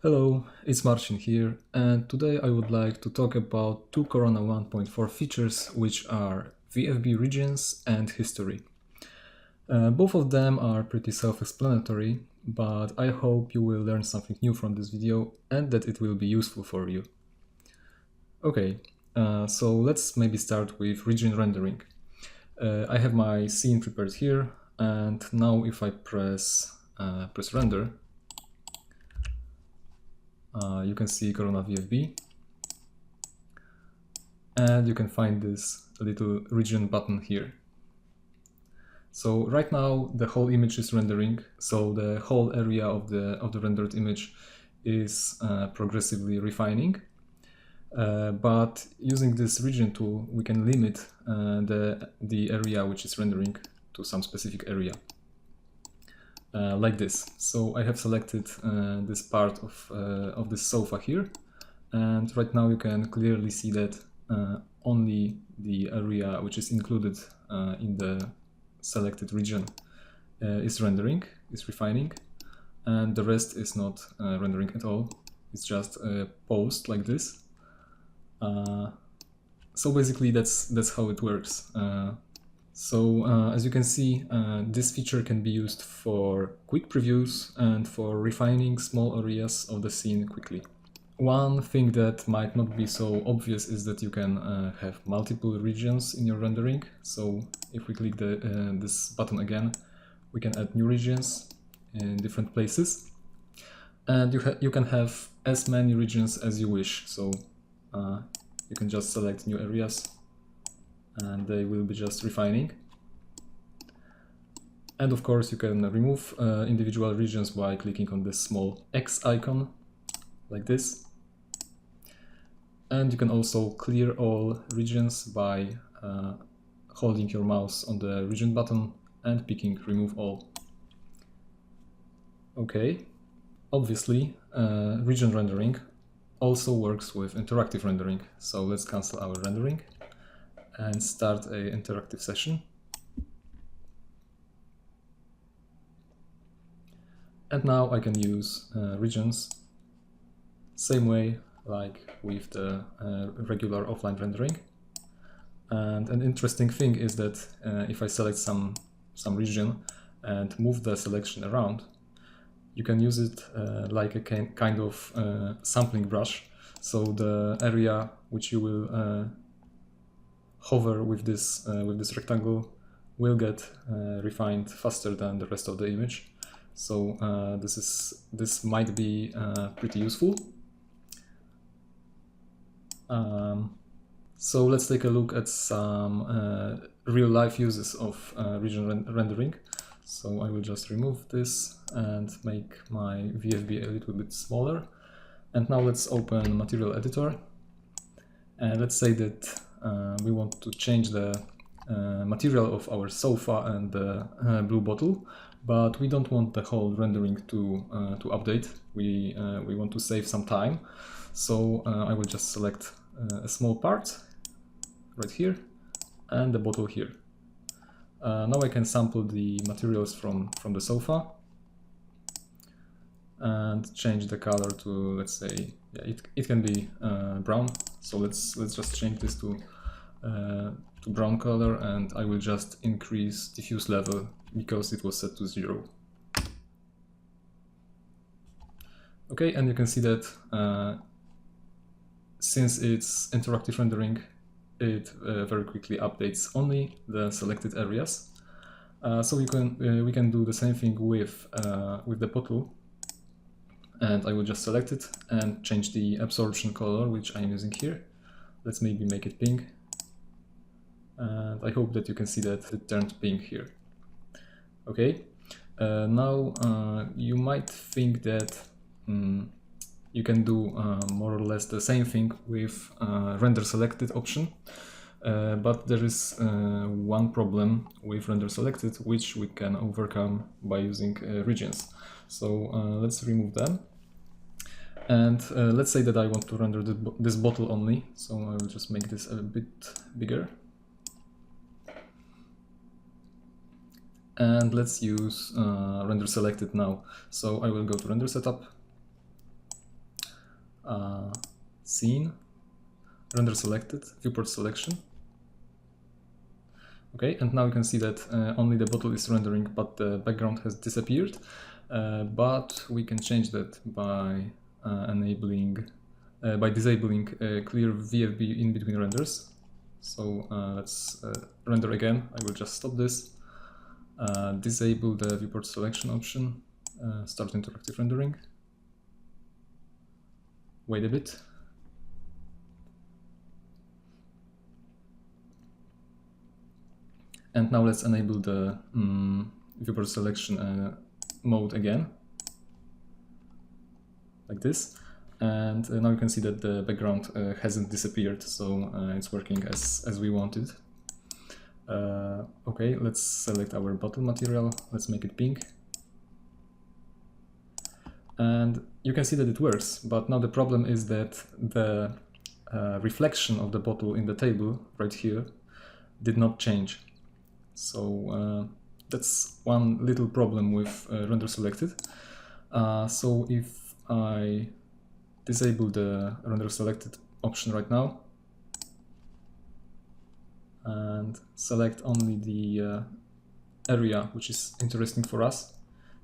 Hello, it's Marcin here, and today I would like to talk about two Corona 1.4 features, which are VFB regions and history. Both of them are pretty self-explanatory, but I hope you will learn something new from this video and that it will be useful for you. Okay, so let's maybe start with region rendering. I have my scene prepared here, and now if I press render, you can see Corona VFB, and you can find this little region button here. So right now the whole image is rendering, so the whole area of the rendered image is progressively refining. But using this region tool, we can limit the area which is rendering to some specific area. Like this. So I have selected this part of this sofa here, and right now you can clearly see that only the area which is included in the selected region is rendering, is refining, and the rest is not rendering at all. It's just paused like this. So basically that's how it works. So as you can see, this feature can be used for quick previews and for refining small areas of the scene quickly. One thing that might not be so obvious is that you can have multiple regions in your rendering. So if we click this button again, we can add new regions in different places. And you can have as many regions as you wish. So you can just select new areas and they will be just refining. And of course you can remove individual regions by clicking on this small X icon, like this. And you can also clear all regions by holding your mouse on the region button and picking remove all. Okay, obviously region rendering also works with interactive rendering. So let's cancel our rendering and start an interactive session. And now I can use regions same way like with the regular offline rendering. And an interesting thing is that if I select some region and move the selection around, you can use it like a kind of sampling brush. So the area which you will hover with this rectangle will get refined faster than the rest of the image. So this might be pretty useful. So let's take a look at some real-life uses of region rendering. So I will just remove this and make my VFB a little bit smaller. And now let's open Material Editor. And let's say that we want to change the material of our sofa and the blue bottle, but we don't want the whole rendering to update. We want to save some time. So I will just select a small part right here and the bottle here. Now I can sample the materials from the sofa and change the color to, let's say, yeah, it can be brown. So let's just change this to brown color, and I will just increase diffuse level because it was set to 0. Okay, and you can see that since it's interactive rendering, it very quickly updates only the selected areas. So we can do the same thing with the bottle, and I will just select it and change the absorption color, which I'm using here. Let's maybe make it pink, and I hope that you can see that it turned pink here. Okay, now you might think that you can do more or less the same thing with render selected option, but there is one problem with render selected which we can overcome by using regions. So let's remove them, and let's say that I want to render this bottle only, so I will just make this a bit bigger. And let's use render selected now. So I will go to render setup, scene, render selected, viewport selection. Okay, and now you can see that only the bottle is rendering, but the background has disappeared. But we can change that by disabling clear VFB in between renders. So let's render again. I will just stop this, disable the viewport selection option, start interactive rendering, wait a bit. And now let's enable the viewport selection mode again, like this. And now you can see that the background hasn't disappeared, so it's working as we wanted. Okay, let's select our bottle material, let's make it pink. And you can see that it works, but now the problem is that the reflection of the bottle in the table right here did not change. So that's one little problem with render selected. So if I disable the render selected option right now and select only the area which is interesting for us,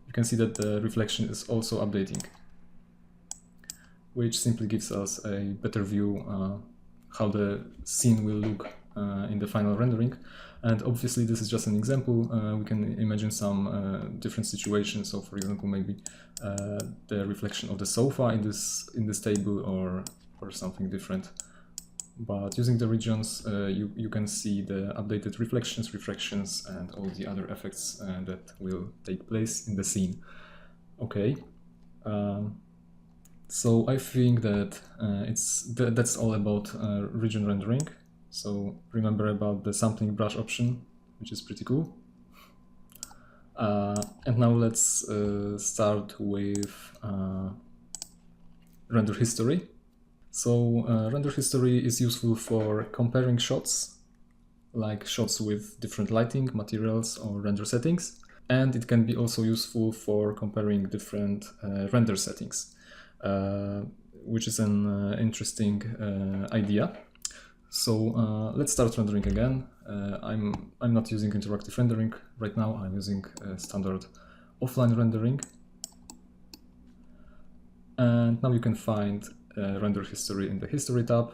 you can see that the reflection is also updating, which simply gives us a better view how the scene will look in the final rendering. And obviously this is just an example. We can imagine some different situations. So for example, maybe the reflection of the sofa in this table or something different. But using the regions, you can see the updated refractions, and all the other effects that will take place in the scene. Okay. So I think that that's all about region rendering. So remember about the sampling brush option, which is pretty cool. And now let's start with render history. So render history is useful for comparing shots, like shots with different lighting, materials, or render settings. And it can be also useful for comparing different render settings, which is an interesting idea. So let's start rendering again. I'm not using interactive rendering right now. I'm using standard offline rendering. And now you can find render history in the history tab.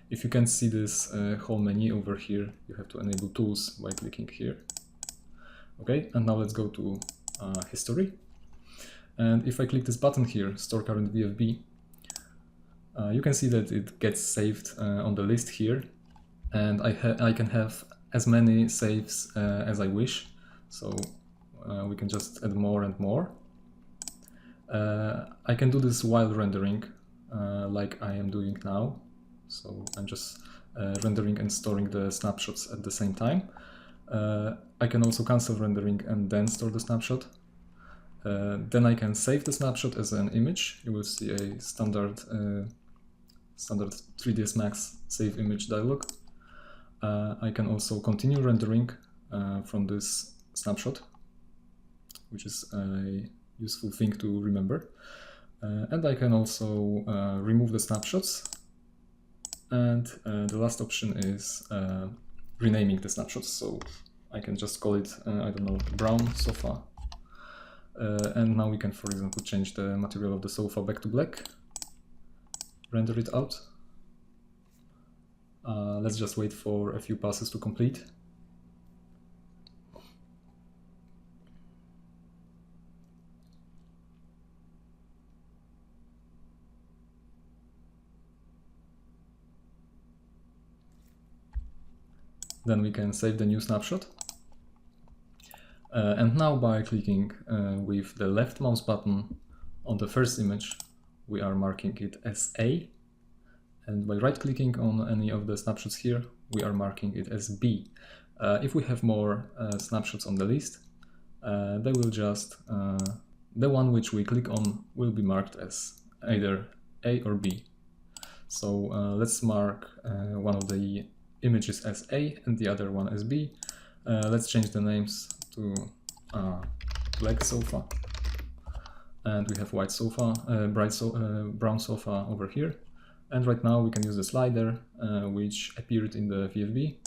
If you can see this whole menu over here, you have to enable tools by clicking here. Okay, and now let's go to history. And if I click this button here, store current VFB, you can see that it gets saved on the list here, and I can have as many saves as I wish. So we can just add more and more. I can do this while rendering, like I am doing now. So I'm just rendering and storing the snapshots at the same time. I can also cancel rendering and then store the snapshot. Then I can save the snapshot as an image. You will see a standard 3ds Max save image dialog. I can also continue rendering from this snapshot, which is a useful thing to remember. And I can also remove the snapshots. And the last option is renaming the snapshots. So I can just call it, I don't know, brown sofa. And now we can, for example, change the material of the sofa back to black. Render it out. Let's just wait for a few passes to complete. Then we can save the new snapshot. And now by clicking with the left mouse button on the first image, we are marking it as A. And by right clicking on any of the snapshots here, we are marking it as B. If we have more snapshots on the list, they will just, the one which we click on will be marked as either A or B. So let's mark one of the images as A and the other one as B. Let's change the names to black sofa. and we have white sofa, brown sofa over here. And right now we can use the slider, which appeared in the VFB,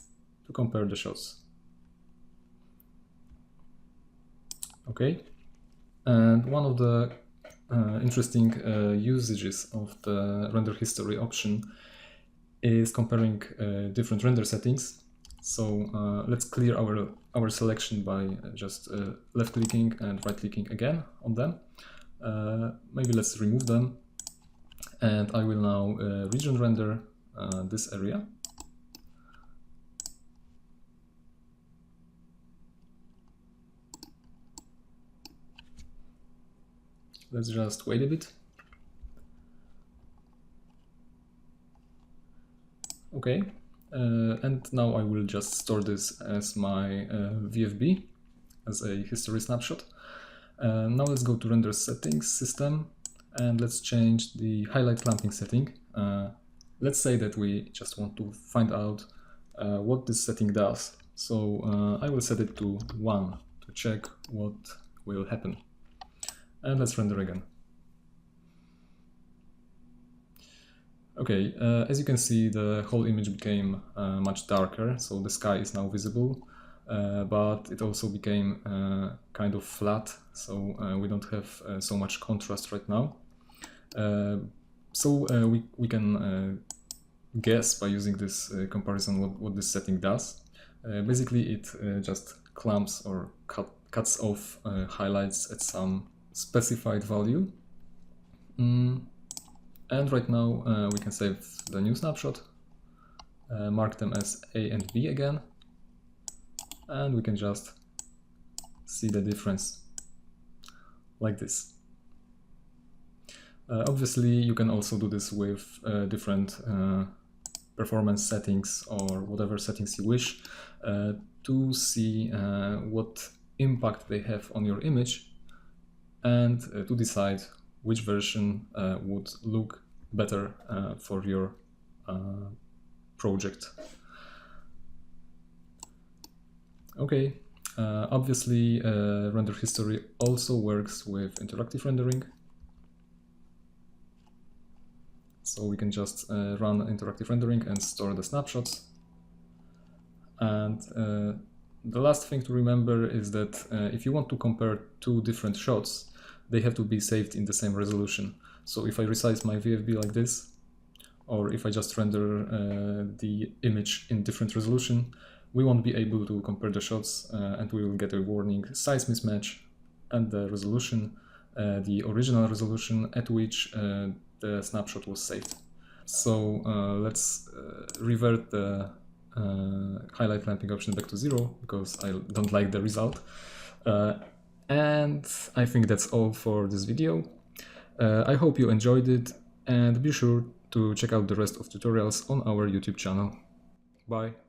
to compare the shots. Okay, and one of the interesting usages of the render history option is comparing different render settings. So let's clear our selection by just left clicking and right clicking again on them. Maybe let's remove them, and I will now region render this area. Let's just wait a bit. Okay, and now I will just store this as my VFB, as a history snapshot. Now let's go to render settings system, and let's change the highlight clamping setting. Let's say that we just want to find out what this setting does. So I will set it to 1 to check what will happen. And let's render again. Okay, as you can see, the whole image became much darker, so the sky is now visible, but it also became kind of flat, so we don't have so much contrast right now. So we can guess by using this comparison what this setting does. Basically, it just clamps or cuts off highlights at some specified value. And right now we can save the new snapshot, mark them as A and B again, and we can just see the difference like this. Obviously, you can also do this with different performance settings or whatever settings you wish to see what impact they have on your image, and to decide which version would look better for your project. Okay, obviously render history also works with interactive rendering. So we can just run interactive rendering and store the snapshots. And the last thing to remember is that if you want to compare two different shots, they have to be saved in the same resolution. So if I resize my VFB like this, or if I just render the image in different resolution, we won't be able to compare the shots, and we will get a warning size mismatch and the resolution, the original resolution at which the snapshot was saved. So let's revert the highlight clamping option back to 0, because I don't like the result. And I think that's all for this video. I hope you enjoyed it, and be sure to check out the rest of tutorials on our YouTube channel. Bye!